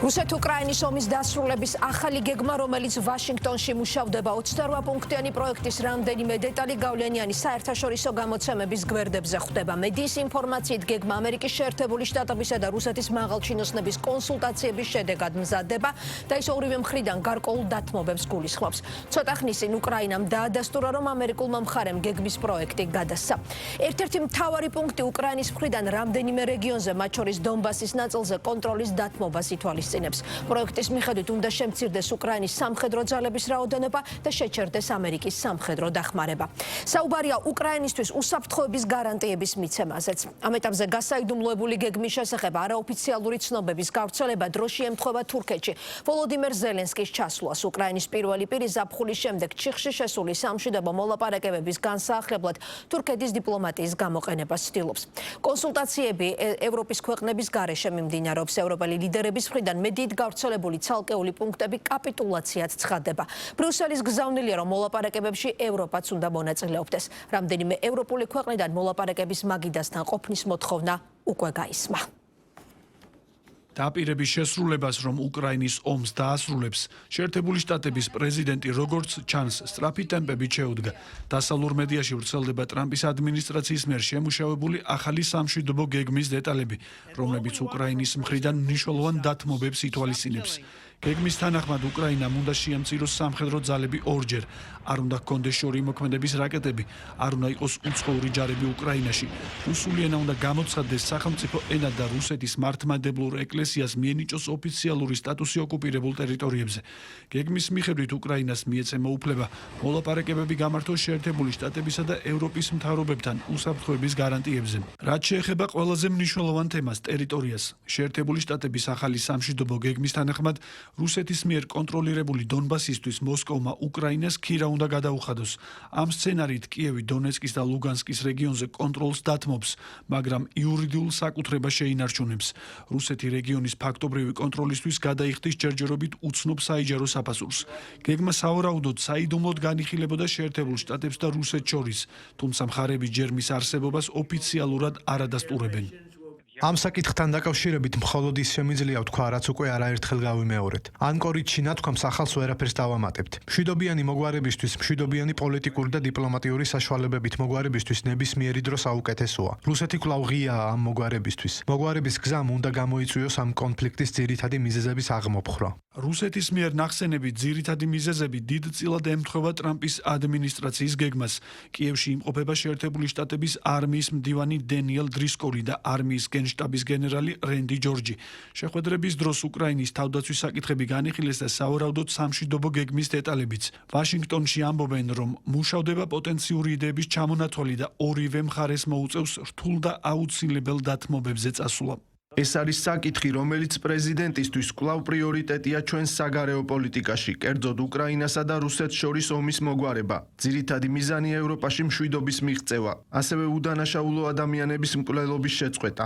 რუსეთ-უკრაინის ომის დასრულების ახალი გეგმა, რომელიც ვაშინგტონში მუშავდება 28 პუნქტიანი პროექტის რამდენიმე დეტალი გავლენიანი საერთაშორისო გამოცემების გვერდებზე ხვდება. მედიის ინფორმაციით გეგმა ამერიკის შეერთებული შტატებისა და რუსეთის მაღალჩინოსნების კონსულტაციების შედეგად მზადდება და ის ორივე მხრიდან გარკვეულ დათმობებს გულისხმობს. ცოტა ხნის წინ უკრაინამ დაადასტურა, რომ ამერიკულმა მხარემ გეგმის პროექტი გადასცა. ერთ-ერთი მთავარი პუნქტი უკრაინის მხრიდან რამდენიმე რეგიონზე, მათ შორის დონბასის ნაწილზე კონტროლის დათმობას ითვალისწინებს. პროექტის მიხედვით უნდა შემცირდეს უკრაინის სამხედრო ძალების რაოდენობა და შეჩერდეს ამერიკის სამხედრო დახმარება. საუბარია უკრაინისთვის უსაფრთხოების გარანტიების მიცემაზეც. ამ ეტაპზე გასაიდუმლოებული გეგმის შესახებ არაოფიციალური ცნობების გავრცელება დროში ემთხვევა თურქეთში ვოლოდიმერ ზელენსკის ჩასვლას. უკრაინის პირველი პირი ზაფხულის შემდეგ ჩიხში შესული სამშვიდობო მოლაპარაკებების განსაახლებლად თურქეთის დიპლომატიის გამოყენებას ცდილობს. კონსულტაციები ევროპის ქვეყნების გარეშე მიმდინარეობს. ევროპელი ლიდერების მხრიდან მედიით გავრცელებული ცალკეული პუნქტები კაპიტულაციად ცხადდება. ბრიუსელის გზავნილია, რომ მოლაპარაკებებში ევროპაც უნდა მონაწილეობდეს. რამდენიმე ევროპული ქვეყნიდან მოლაპარაკების მაგიდასთან ყოფნის მოთხოვნა უკვე გაისმა. დაპირების შესრულებას, რომ უკრაინის ომს დაასრულებს, შეერთებული შტატების პრეზიდენტი როგორც ჩანს სწრაფი ტემპებით შეუდგა. დასავლურ მედიაში ვრცელდება ტრამპის ადმინისტრაციის მიერ შემუშავებული ახალი სამშვიდობო გეგმის დეტალები, რომლებიც უკრაინის მხრიდან მნიშვნელოვან დათმობებს ითვალისწინებს. გეგმის თანახმად უკრაინამ უნდა შეამციროს სამხედრო ძალები ორჯერ. არ უნდა ჰქონდეს შორი მოქმედების რაკეტები, არ უნდა იყოს უცხოური ჯარები უკრაინაში. რუსული ენა უნდა გამოცხადდეს სახელმწიფო ენად და რუსეთის მართლმადიდებლურ ეკლესიას მიენიჭოს ოფიციალური სტატუსი ოკუპირებულ ტერიტორიებზე. გეგმის მიხედვით უკრაინას მიეცემა უფლება მოლაპარაკებები გამართოს შეერთებული შტატებისა და ევროპის მთავრობებთან უსაფრთხოების გარანტიებზე. რაც შეეხება ყველაზე მნიშვნელოვან თემას ტერიტორიას, შეერთებული შტატების ახალი სამშვიდობო გეგმის თანახმად რუსეთის მიერ კონტროლირებული დონბასისთვის მოსკოვმა უკრაინას ქირა უნდა გადაუხადოს. ამ სცენარით კიევი დონეცკის და ლუგანსკის რეგიონზე კონტროლს დათმობს, მაგრამ იურიდიულ საკუთრებას შეინარჩუნებს. რუსეთი რეგიონის ფაქტობრივი კონტროლისთვის გადაიხდის ჯერჯერობით უცნობ საიჯარო საფასურს. გეგმა სავარაუდოდ საიდუმლოდ განიხილებოდა შეერთებულ შტატებს და რუსეთს შორის, თუმცა მხარები ჯერ მის არსებობას ოფიციალურად არ ადასტურებენ. ამ საკითხთან დაკავშირებით მხოლოდ ის შემიძლია ვთქვა, რაც უკვე არაერთხელ გავიმეორეთ. ანკორით შინათქვამს ახალს ვერაფერს დავამატებთ. მშვიდობიანი მოგვარებისთვის, მშვიდობიანი პოლიტიკური და დიპლომატიური საშუალებებით მოგვარებისთვის ნებისმიერი დრო საუკეთესოა. რუსეთი კვლავ ღიაა ამ მოგვარებისთვის. მოგვარების გზამ უნდა გამოიწვიოს ამ კონფლიქტის ძირითადი მიზეზების აღმოფხვრა. რუსეთის მიერ ნახსენები ძირითადი მიზეზები დიდწილად ემთხვევა ტრამპის ადმინისტრაციის გეგმას. კიევში იმყოფება შეერთებული შტატების არმიის მდივანი დენიელ დრისკოლი და არმიის შტაბის გენერალი რენდი ჯორჯი. შეხვედრების დროს უკრაინის თავდაცვის საკითხები განიხილეს და სავარაუდოდ სამშვიდობო გეგმის დეტალებიც. ვაშინგტონში ამბობენ, რომ მუშავდება პოტენციური იდეების ჩამონათვალი და ორივე მხარეს მოუწევს რთულ და აუცილებელ დათმობებზე წასვლა. ეს არის საკითხი, რომელიც პრეზიდენტისთვის კვლავ პრიორიტეტია ჩვენს საგარეო პოლიტიკაში, კერძოდ უკრაინასა და რუსეთს შორის ომის მოგვარება. ძირითადი მიზანია ევროპაში მშვიდობის მიღწევა, ასევე უდანაშაულო ადამიანების მკვლელობის შეწყვეტა.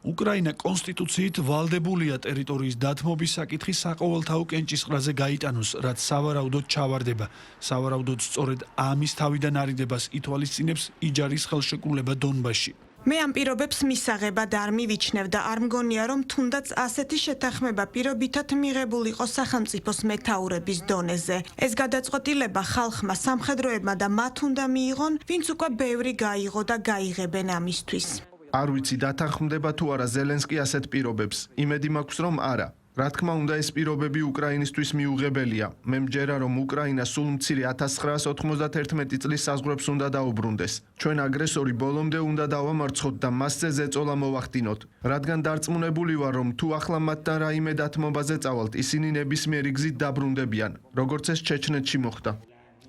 უკრაინა კონსტიტუციით ვალდებულია ტერიტორიის დათმობის საკითხი საყოველთაო კენჭისყრაზე გაიტანოს, რაც სავარაუდოდ ჩავარდება. სავარაუდოდ სწორედ ამის თავიდან არიდებას ითვალისწინებს იჯარის ხელშეკრულება დონბასში. მე ამ პირობებს მისაღებად არ მივიჩნევ და არ მგონია, რომ თუნდაც ასეთი შეთანხმება პირობითად მიღებულ იყო სახელმწიფოს მეთაურების დონეზე. ეს გადაწყვეტილება ხალხმა, სამხედროებმა და მათ უნდა მიიღონ, ვინც უკვე ბევრი გაიღო და გაიღებენ ამისთვის. არ ვიცი დათანხმდება თუ არა ზელენსკი ასეთ პირობებს. იმედი მაქვს, რომ არა. რა თქმა უნდა, ეს პირობები უკრაინისთვის მიუღებელია. მე მჯერა, რომ უკრაინა სულ მცირე 1991 წლის საზღვრებს უნდა დაუბრუნდეს. ჩვენ აგრესორი ბოლომდე უნდა დავამარცხოთ და მასზე ზეწოლა მოვახდინოთ. რადგან დარწმუნებული ვარ, რომ თუ ახლა მათთან რაიმე დათმობაზე წავალთ, ისინი ნებისმიერი გზით დაბრუნდებიან, როგორც ეს ჩეჩნეთში მოხდა.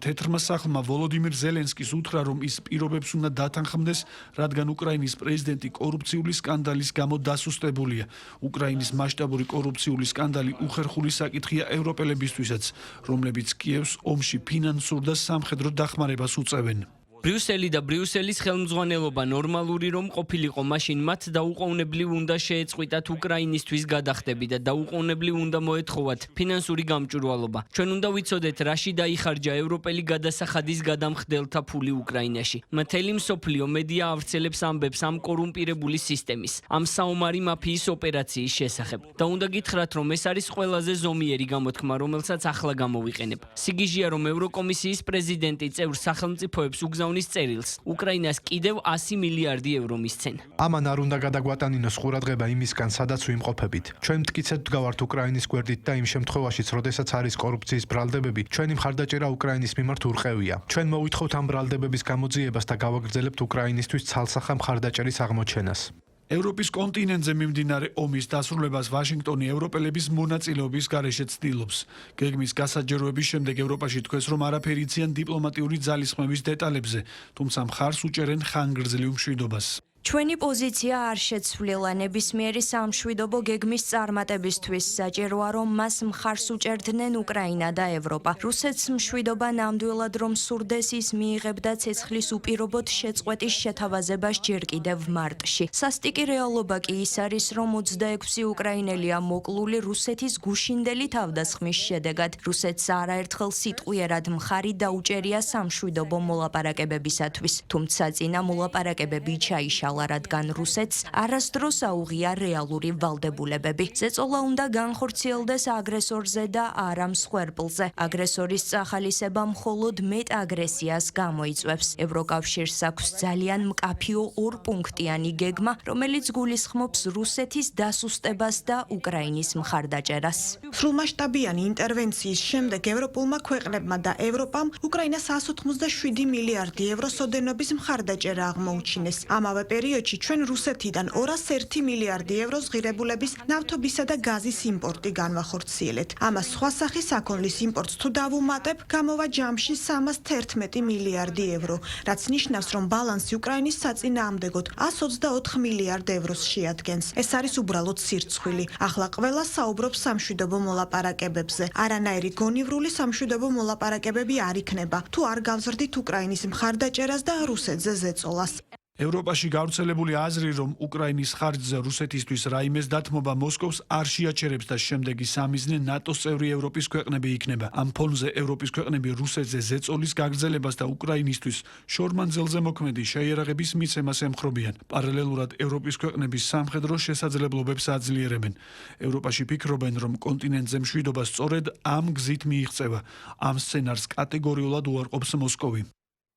თეთრმა სახლმა ვოლოდიმირ ზელენსკის უთხრა, რომ ის პირობებს უნდა დათანხმდეს, რადგან უკრაინის პრეზიდენტი კორუფციული სკანდალის გამო დასუსტებულია. უკრაინის მასშტაბური კორუფციული სკანდალი უხერხული საკითხია ევროპელებისთვისაც, რომლებიც კიევს ომში ფინანსურ და სამხედრო დახმარებას უწევენ. ბრიუსელი და ბრიუსელის ხელმძღვანელობა ნორმალური რომ ყოფილიყო, მაშინ მათ დაუყოვნებლივ უნდა შეეწყვიტათ უკრაინისთვის გადახდები და დაუყოვნებლივ უნდა მოეთხოვათ ფინანსური გამჭვირვალობა. ჩვენ უნდა ვიცოდეთ, რაში დაიხარჯა ევროპელი გადასახადის გადამხდელთა ფული უკრაინაში. მთელი მსოფლიო მედია ავრცელებს ამბებს ამ კორუმპირებული სისტემის, ამ საომარი მაფიის ოპერაციის შესახებ. და უნდა გითხრათ, რომ ეს არის ყველაზე ზომიერი გამოთქმა, რომელსაც ახლა გამოვიყენებ. სიგიჟეა, რომ ევროკომისიის პრეზიდენტი წევრ სახელმწიფოებს უგზავნის წერილს. უკრაინას კიდევ 100 მილიარდი ევრო მისცენ. ამან არ უნდა გადაგვატანინოს ყურადღება იმისგან, სადაც ვიმყოფებით. ჩვენ მტკიცედ ვდგავართ უკრაინის გვერდით და იმ შემთხვევაშიც, როდესაც არის კორუფციის ბრალდებები, ჩვენი მხარდაჭერა უკრაინის მიმართ ურყევია. ჩვენ მოვითხოვთ ამ ბრალდებების გამოძიებას და გავაგრძელებთ უკრაინისთვის ცალსახა მხარდაჭერის აღმოჩენას. ევროპის კონტინენტზე მიმდინარე ომის დასრულებას ვაშინგტონი ევროპელების მონაწილეობის გარეშე ცდილობს. გეგმის გასაჯეროების შემდეგ ევროპაში თქვეს, რომ არაფერი იციან დიპლომატიური ძალისხმევის დეტალებზე, თუმცა მხარს უჭერენ ხანგრძლივ მშვიდობას. ჩვენი პოზიცია არ შეცვლილა ნებისმიერი სამშვიდობო გეგმის წარმატებისთვის. საჭიროა, რომ მას მხარს უჭერდნენ უკრაინა და ევროპა. რუსეთს მშვიდობა ნამდვილად რომ სურდეს, ის მიიღებდა ცეცხლის უპირობოდ შეწყვეტის შეთავაზებას ჯერ კიდევ მარტში. სასტიკი რეალობა კი ის არის, რომ 26 უკრაინელია მოკლული რუსეთის გუშინდელი თავდასხმის შედეგად. რუსეთს არაერთხელ სიტყვიერად მხარი დაუჭერია სამშვიდობო მოლაპარაკებებისათვის, თუმცა წინა მოლაპარაკებები ჩაიშალა. რადგან რუსეთს არასდროს აუღია რეალური ვალდებულებები. ზეწოლა უნდა განხორციელდეს აგრესორზე და არა მსხვერპლზე. აგრესორის წახალისება მხოლოდ მეტ აგრესიას გამოიწვევს. ევროკავშირს აქვს ძალიან მკაფიო ორპუნქტიანი გეგმა, რომელიც გულისხმობს რუსეთის დასუსტებას და უკრაინის მხარდაჭერას. სრულმასშტაბიანი ინტერვენციის შემდეგ ევროპულმა ქვეყნებმა და ევროპამ უკრაინას 187 მილიარდი ევრო სოდენობის მხარდაჭერა აღმოუჩინეს. ამავე პერიოდში ჩვენ რუსეთიდან 201 მილიარდი ევროს ღირებულების ნავთობისა და გაზის იმპორტი განვახორციელეთ. ამას სხვა სახის საქონლის იმპორტს თუ დავუმატებ, გამოვა ჯამში 311 მილიარდი ევრო, რაც ნიშნავს, რომ ბალანსი უკრაინის საწინააღმდეგოდ 124 მილიარდ ევროს შეადგენს. ეს არის უბრალოდ სირცხვილი. ახლა ყველა საუბრობს სამშვიდობო მოლაპარაკებებზე. არანაირი გონივრული სამშვიდობო მოლაპარაკებები არ იქნება, თუ არ გავზრდით უკრაინის მხარდაჭერას და რუსეთზე ზეწოლას. ევროპაში გავრცელებული აზრი, რომ უკრაინის ხარჯზე რუსეთისთვის რაიმეს დათმობა მოსკოვს არ შეაჩერებს და შემდეგი სამიზნე ნატოს წევრი ევროპის ქვეყნები იქნება. ამ ფონზე ევროპის ქვეყნები რუსეთზე ზეწოლის გაგრძელებას და უკრაინისთვის შორმანძელზე მოქმედი შეიარაღების მიცემას ემხრობიან. პარალელურად ევროპის ქვეყნების სამხედრო შესაძლებლობებს აძლიერებენ. ევროპაში ფიქრობენ, რომ კონტინენტზე მშვიდობა სწორედ ამ გზით მიიღწევა. ამ სცენარს კატეგორიულად უარყოფს მოსკოვი.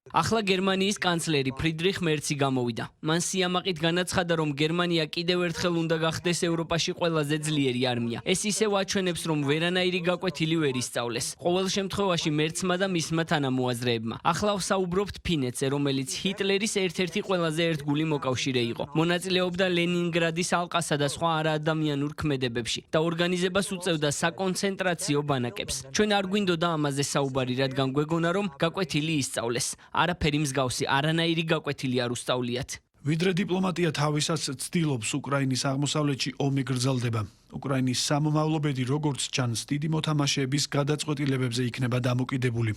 ახლა გერმანიის კანცლერი ფრიდრიხ მერცი გამოვიდა. მან სიამაყით განაცხადა, რომ გერმანია კიდევ ერთხელ უნდა გახდეს ევროპაში ყველაზე ძლიერი არმია. ეს ისევ აჩვენებს, რომ ვერანაირი გაკვეთილი ვერ ისწავლეს. ყოველ შემთხვევაში მერცმა და მისმა თანამოაზრეებმა. ახლა ვსაუბრობთ ფინეთზე, რომელიც ჰიტლერის ერთ-ერთი ყველაზე ერთგული მოკავშირე იყო. მონაწილეობდა ლენინგრადის ალყასა და სხვა არაადამიანურ ქმედებებში და ორგანიზებას უწევდა საკონცენტრაციო ბანაკებს. ჩვენ არ გვინდოდა ამაზე საუბარი, რადგან გვეგონა, რომ გაკვეთილი ისწავლეს. არაფერი მსგავსი, არანაირი გაკვეთილი არ უსწავლიათ. ვიდრე დიპლომატია თავისას ცდილობს უკრაინის აღმოსავლეთში ომი გრძელდება. უკრაინის სამომავლო ბედი როგორც ჩანს, დიდი მოთამაშეების გადაწყვეტილებებზე იქნება დამოკიდებული.